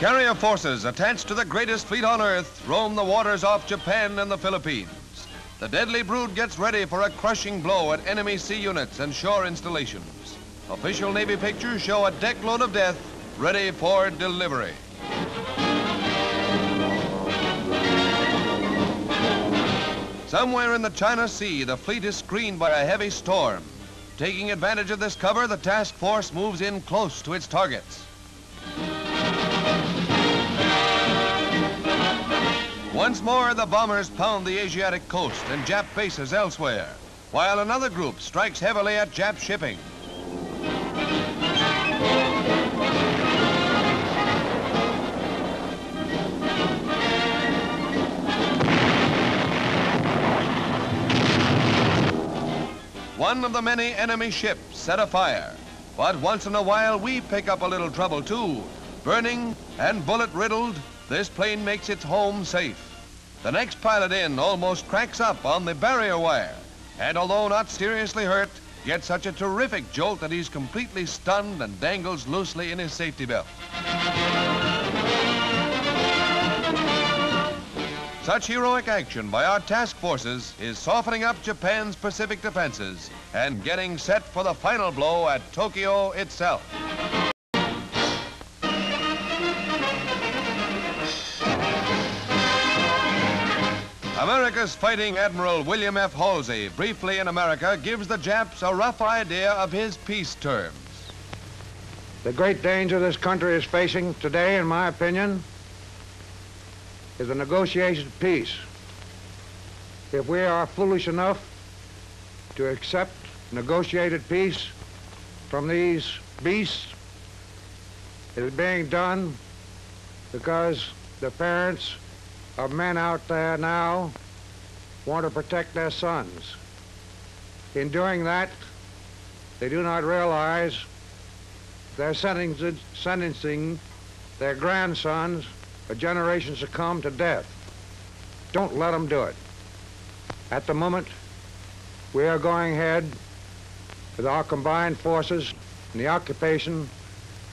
Carrier forces attached to the greatest fleet on Earth roam the waters off Japan and the Philippines. The deadly brood gets ready for a crushing blow at enemy sea units and shore installations. Official Navy pictures show a deck load of death ready for delivery. Somewhere in the China Sea, the fleet is screened by a heavy storm. Taking advantage of this cover, the task force moves in close to its targets. Once more, the bombers pound the Asiatic coast and Jap bases elsewhere, while another group strikes heavily at Jap shipping. One of the many enemy ships set afire, but once in a while we pick up a little trouble too. Burning and bullet-riddled, this plane makes its home safe. The next pilot in almost cracks up on the barrier wire, and although not seriously hurt, gets such a terrific jolt that he's completely stunned and dangles loosely in his safety belt. Such heroic action by our task forces is softening up Japan's Pacific defenses and getting set for the final blow at Tokyo itself. America's fighting Admiral William F. Halsey, briefly in America, gives the Japs a rough idea of his peace terms. The great danger this country is facing today, in my opinion, is a negotiated peace. If we are foolish enough to accept negotiated peace from these beasts, it is being done because the parents of men out there now want to protect their sons. In doing that, they do not realize they're sentencing their grandsons for generations to come to death. Don't let them do it. At the moment, we are going ahead with our combined forces in the occupation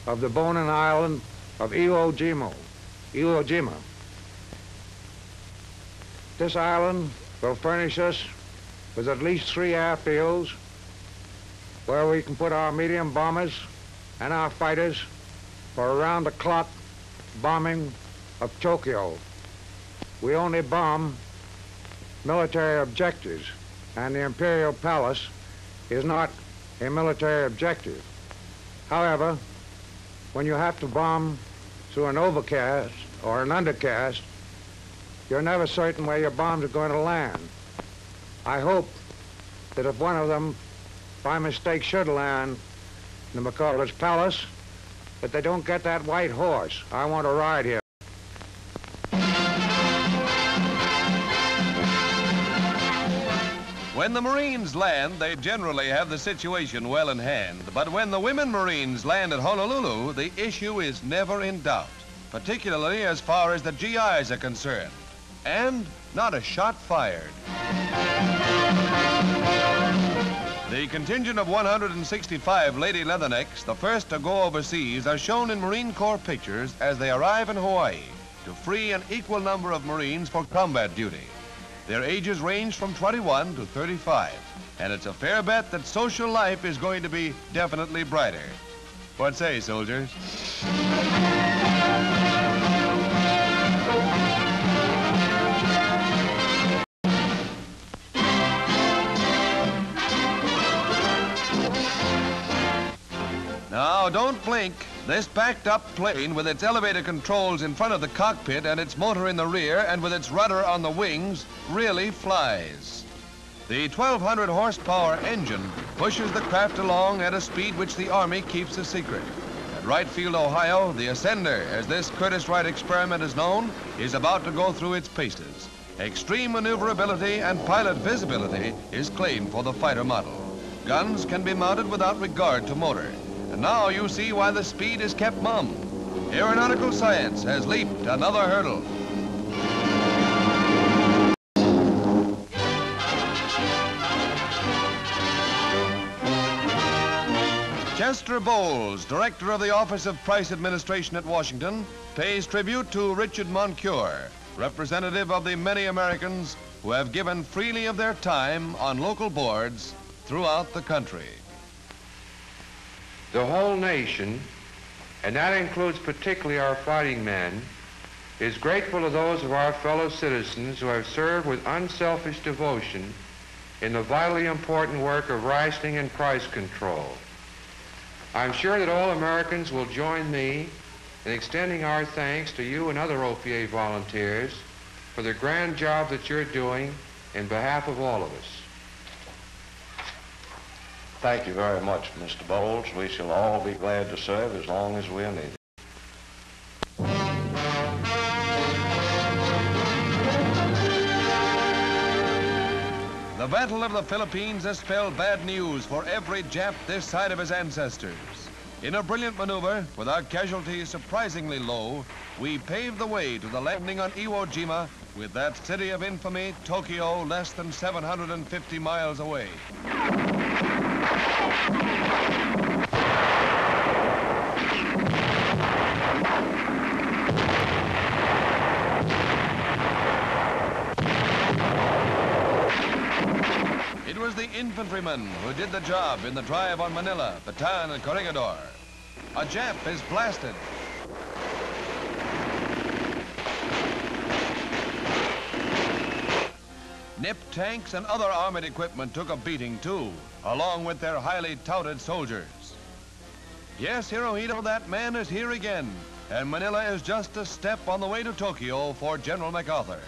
of the Bonin Island of Iwo Jima. This island will furnish us with at least 3 airfields where we can put our medium bombers and our fighters for around-the-clock bombing of Tokyo. We only bomb military objectives, and the Imperial Palace is not a military objective. However, when you have to bomb through an overcast or an undercast, you're never certain where your bombs are going to land. I hope that if one of them, by mistake, should land in the McCullough's Palace, that they don't get that white horse. I want to ride here. When the Marines land, they generally have the situation well in hand. But when the women Marines land at Honolulu, the issue is never in doubt, particularly as far as the GIs are concerned. And not a shot fired. The contingent of 165 Lady Leathernecks, the first to go overseas, are shown in Marine Corps pictures as they arrive in Hawaii to free an equal number of Marines for combat duty. Their ages range from 21 to 35, and it's a fair bet that social life is going to be definitely brighter. What say, soldiers? Now, don't blink. This backed-up plane with its elevator controls in front of the cockpit and its motor in the rear and with its rudder on the wings really flies. The 1,200 horsepower engine pushes the craft along at a speed which the Army keeps a secret. At Wright Field, Ohio, the Ascender, as this Curtiss Wright experiment is known, is about to go through its paces. Extreme maneuverability and pilot visibility is claimed for the fighter model. Guns can be mounted without regard to motor. And now you see why the speed is kept mum. Aeronautical science has leaped another hurdle. Chester Bowles, director of the Office of Price Administration at Washington, pays tribute to Richard Moncure, representative of the many Americans who have given freely of their time on local boards throughout the country. The whole nation, and that includes particularly our fighting men, is grateful to those of our fellow citizens who have served with unselfish devotion in the vitally important work of rationing and price control. I'm sure that all Americans will join me in extending our thanks to you and other OPA volunteers for the grand job that you're doing in behalf of all of us. Thank you very much, Mr. Bowles. We shall all be glad to serve as long as we are needed. The Battle of the Philippines has spelled bad news for every Jap this side of his ancestors. In a brilliant maneuver, with our casualties surprisingly low, we paved the way to the landing on Iwo Jima, with that city of infamy, Tokyo, less than 750 miles away. It was the infantrymen who did the job in the drive on Manila, Bataan, and Corregidor. A Jap is blasted. Nip tanks and other armored equipment took a beating too, along with their highly touted soldiers. Yes, Hirohito, that man is here again, and Manila is just a step on the way to Tokyo for General MacArthur.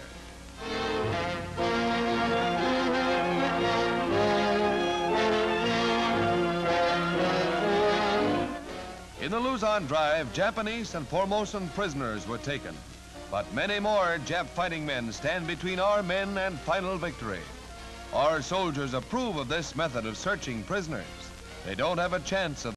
In the Luzon drive, Japanese and Formosan prisoners were taken. But many more Jap fighting men stand between our men and final victory. Our soldiers approve of this method of searching prisoners. They don't have a chance of